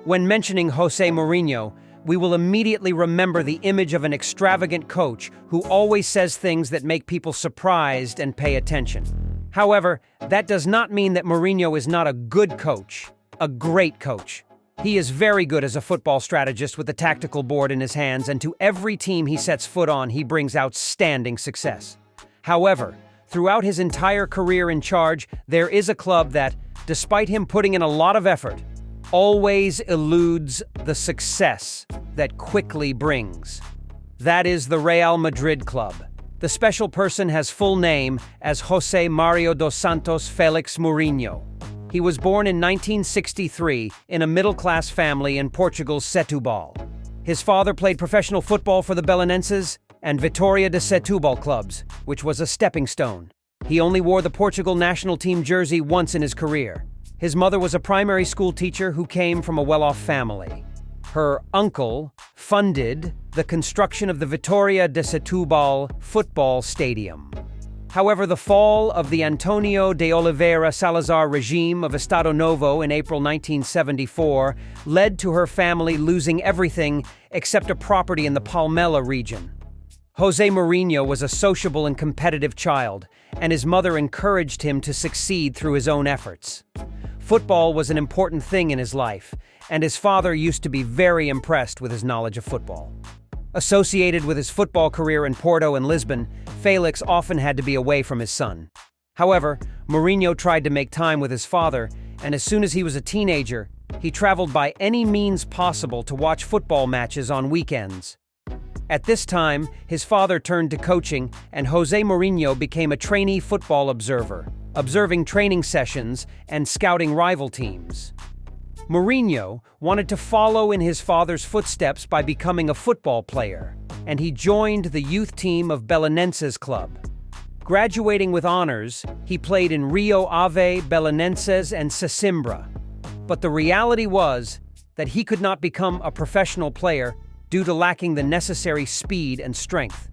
When mentioning Jose Mourinho, we will immediately remember the image of an extravagant coach who always says things that make people surprised and pay attention. However, that does not mean that Mourinho is not a good coach, a great coach. He is very good as a football strategist with a tactical board in his hands, and to every team he sets foot on, he brings outstanding success. However, throughout his entire career in charge, there is a club that, despite him putting in a lot of effort, always eludes the success that quickly brings. That is the Real Madrid club. The special person has full name as José Mario dos Santos Félix Mourinho. He was born in 1963 in a middle-class family in Portugal's Setúbal. His father played professional football for the Belenenses and Vitória de Setúbal clubs, which was a stepping stone. He only wore the Portugal national team jersey once in his career. His mother was a primary school teacher who came from a well-off family. Her uncle funded the construction of the Vitória de Setúbal football stadium. However, the fall of the Antonio de Oliveira Salazar regime of Estado Novo in April 1974 led to her family losing everything except a property in the Palmela region. Jose Mourinho was a sociable and competitive child, and his mother encouraged him to succeed through his own efforts. Football was an important thing in his life, and his father used to be very impressed with his knowledge of football. Associated with his football career in Porto and Lisbon, Felix often had to be away from his son. However, Mourinho tried to make time with his father, and as soon as he was a teenager, he traveled by any means possible to watch football matches on weekends. At this time, his father turned to coaching, and Jose Mourinho became a trainee football observer, observing training sessions and scouting rival teams. Mourinho wanted to follow in his father's footsteps by becoming a football player, and he joined the youth team of Belenenses club. Graduating with honors, he played in Rio Ave, Belenenses, and Sesimbra. But the reality was that he could not become a professional player due to lacking the necessary speed and strength.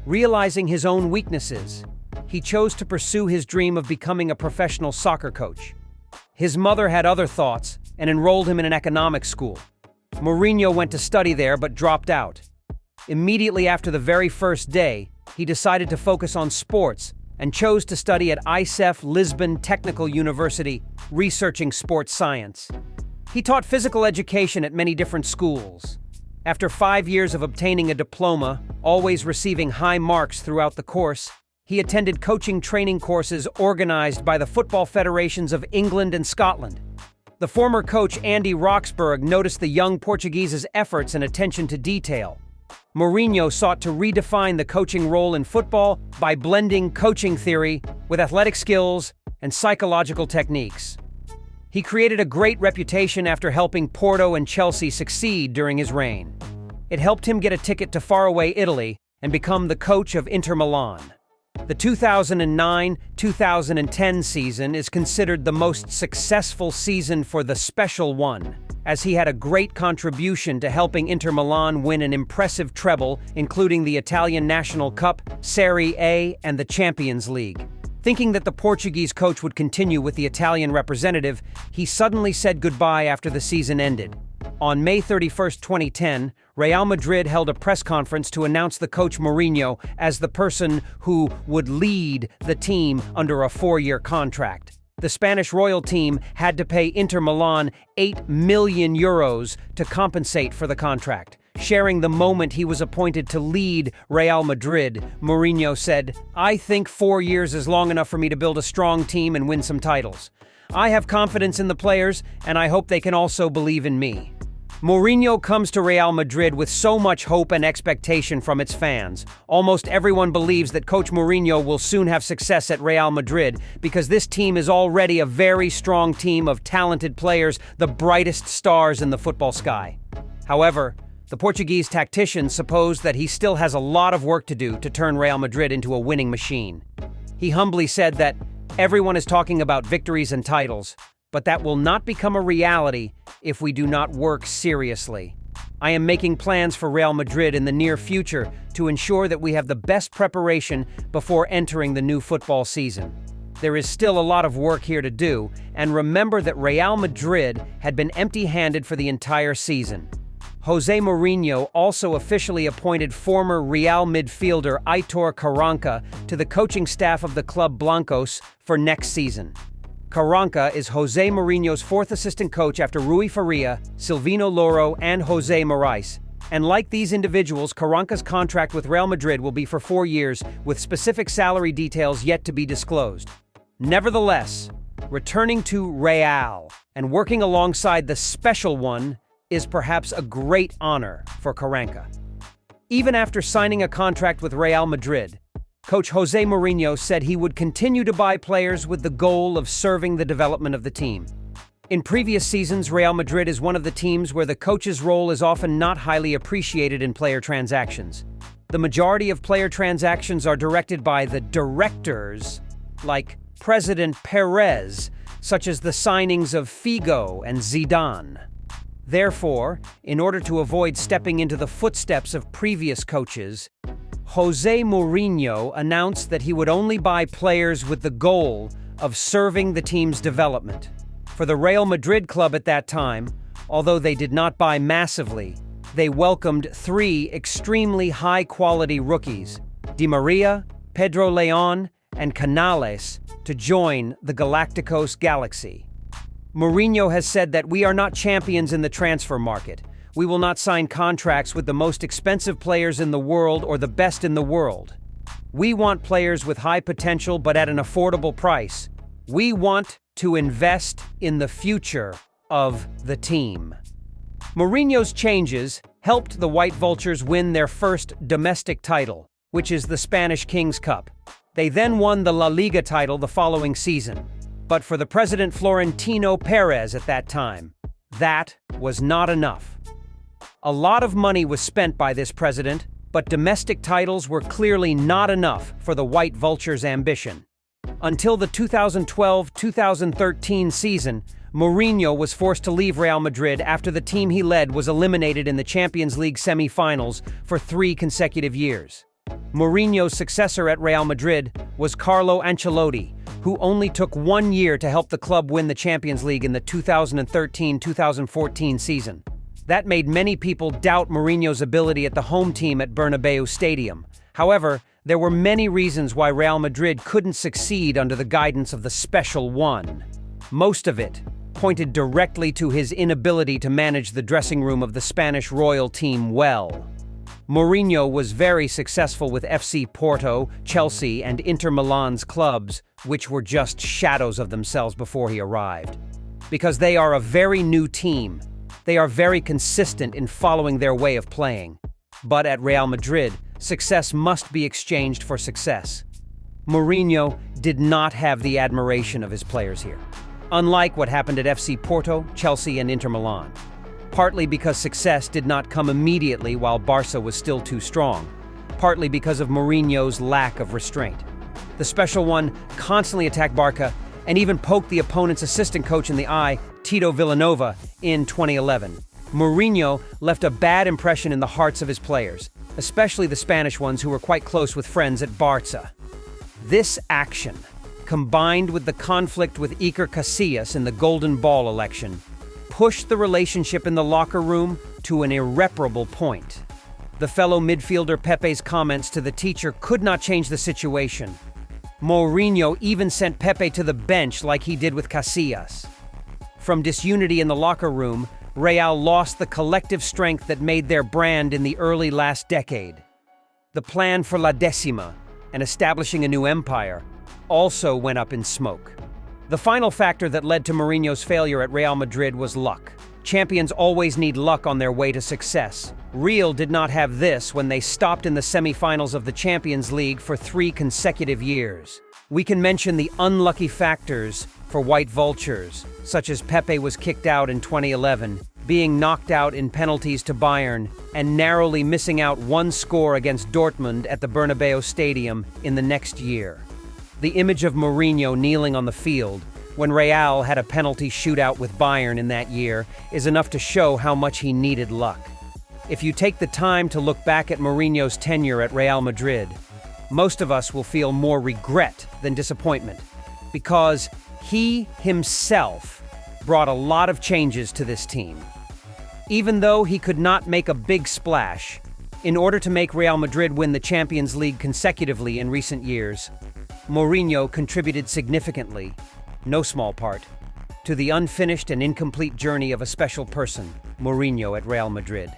Realizing his own weaknesses, he chose to pursue his dream of becoming a professional soccer coach. His mother had other thoughts and enrolled him in an economics school. Mourinho went to study there but dropped out. Immediately after the very first day, he decided to focus on sports and chose to study at ISEF Lisbon Technical University, researching sports science. He taught physical education at many different schools. After 5 years of obtaining a diploma, always receiving high marks throughout the course, he attended coaching training courses organized by the football federations of England and Scotland. The former coach Andy Roxburgh noticed the young Portuguese's efforts and attention to detail. Mourinho sought to redefine the coaching role in football by blending coaching theory with athletic skills and psychological techniques. He created a great reputation after helping Porto and Chelsea succeed during his reign. It helped him get a ticket to faraway Italy and become the coach of Inter Milan. The 2009-2010 season is considered the most successful season for the Special One, as he had a great contribution to helping Inter Milan win an impressive treble, including the Italian National Cup, Serie A, and the Champions League. Thinking that the Portuguese coach would continue with the Italian representative, he suddenly said goodbye after the season ended. On May 31, 2010, Real Madrid held a press conference to announce the coach Mourinho as the person who would lead the team under a 4-year contract. The Spanish royal team had to pay Inter Milan €8 million to compensate for the contract. Sharing the moment he was appointed to lead Real Madrid, Mourinho said, "I think 4 years is long enough for me to build a strong team and win some titles. I have confidence in the players, and I hope they can also believe in me." Mourinho comes to Real Madrid with so much hope and expectation from its fans. Almost everyone believes that Coach Mourinho will soon have success at Real Madrid because this team is already a very strong team of talented players, the brightest stars in the football sky. However, the Portuguese tactician supposed that he still has a lot of work to do to turn Real Madrid into a winning machine. He humbly said that everyone is talking about victories and titles, but that will not become a reality if we do not work seriously. I am making plans for Real Madrid in the near future to ensure that we have the best preparation before entering the new football season. There is still a lot of work here to do, and remember that Real Madrid had been empty-handed for the entire season. Jose Mourinho also officially appointed former Real midfielder Aitor Carranca to the coaching staff of the club Blancos for next season. Carranca is Jose Mourinho's fourth assistant coach after Rui Faria, Silvino Loro, and Jose Morais. And like these individuals, Carranca's contract with Real Madrid will be for 4 years, with specific salary details yet to be disclosed. Nevertheless, returning to Real and working alongside the special one is perhaps a great honor for Carranca. Even after signing a contract with Real Madrid, Coach Jose Mourinho said he would continue to buy players with the goal of serving the development of the team. In previous seasons, Real Madrid is one of the teams where the coach's role is often not highly appreciated in player transactions. The majority of player transactions are directed by the directors, like President Perez, such as the signings of Figo and Zidane. Therefore, in order to avoid stepping into the footsteps of previous coaches, Jose Mourinho announced that he would only buy players with the goal of serving the team's development. For the Real Madrid club at that time, although they did not buy massively, they welcomed 3 extremely high-quality rookies, Di Maria, Pedro Leon, and Canales, to join the Galacticos Galaxy. Mourinho has said that we are not champions in the transfer market. We will not sign contracts with the most expensive players in the world or the best in the world. We want players with high potential but at an affordable price. We want to invest in the future of the team. Mourinho's changes helped the White Vultures win their first domestic title, which is the Spanish Kings Cup. They then won the La Liga title the following season. But for the president Florentino Perez at that time, that was not enough. A lot of money was spent by this president, but domestic titles were clearly not enough for the White Vultures' ambition. Until the 2012-2013 season, Mourinho was forced to leave Real Madrid after the team he led was eliminated in the Champions League semi-finals for 3 consecutive years. Mourinho's successor at Real Madrid was Carlo Ancelotti, who only took 1 year to help the club win the Champions League in the 2013-2014 season. That made many people doubt Mourinho's ability at the home team at Bernabeu Stadium. However, there were many reasons why Real Madrid couldn't succeed under the guidance of the Special One. Most of it pointed directly to his inability to manage the dressing room of the Spanish royal team well. Mourinho was very successful with FC Porto, Chelsea, and Inter Milan's clubs, which were just shadows of themselves before he arrived. Because they are a very new team, they are very consistent in following their way of playing. But at Real Madrid, success must be exchanged for success. Mourinho did not have the admiration of his players here, unlike what happened at FC Porto, Chelsea, and Inter Milan. Partly because success did not come immediately while Barca was still too strong, partly because of Mourinho's lack of restraint. The Special One constantly attacked Barca and even poked the opponent's assistant coach in the eye, Tito Vilanova, in 2011. Mourinho left a bad impression in the hearts of his players, especially the Spanish ones who were quite close with friends at Barca. This action, combined with the conflict with Iker Casillas in the Golden Ball election, pushed the relationship in the locker room to an irreparable point. The fellow midfielder Pepe's comments to the teacher could not change the situation. Mourinho even sent Pepe to the bench like he did with Casillas. From disunity in the locker room, Real lost the collective strength that made their brand in the early last decade. The plan for La Decima and establishing a new empire also went up in smoke. The final factor that led to Mourinho's failure at Real Madrid was luck. Champions always need luck on their way to success. Real did not have this when they stopped in the semi-finals of the Champions League for 3 consecutive years. We can mention the unlucky factors for White Vultures, such as Pepe was kicked out in 2011, being knocked out in penalties to Bayern, and narrowly missing out 1 score against Dortmund at the Bernabeu Stadium in the next year. The image of Mourinho kneeling on the field when Real had a penalty shootout with Bayern in that year is enough to show how much he needed luck. If you take the time to look back at Mourinho's tenure at Real Madrid, most of us will feel more regret than disappointment. because he himself brought a lot of changes to this team. Even though he could not make a big splash, in order to make Real Madrid win the Champions League consecutively in recent years, Mourinho contributed significantly, no small part, to the unfinished and incomplete journey of a special person, Mourinho at Real Madrid.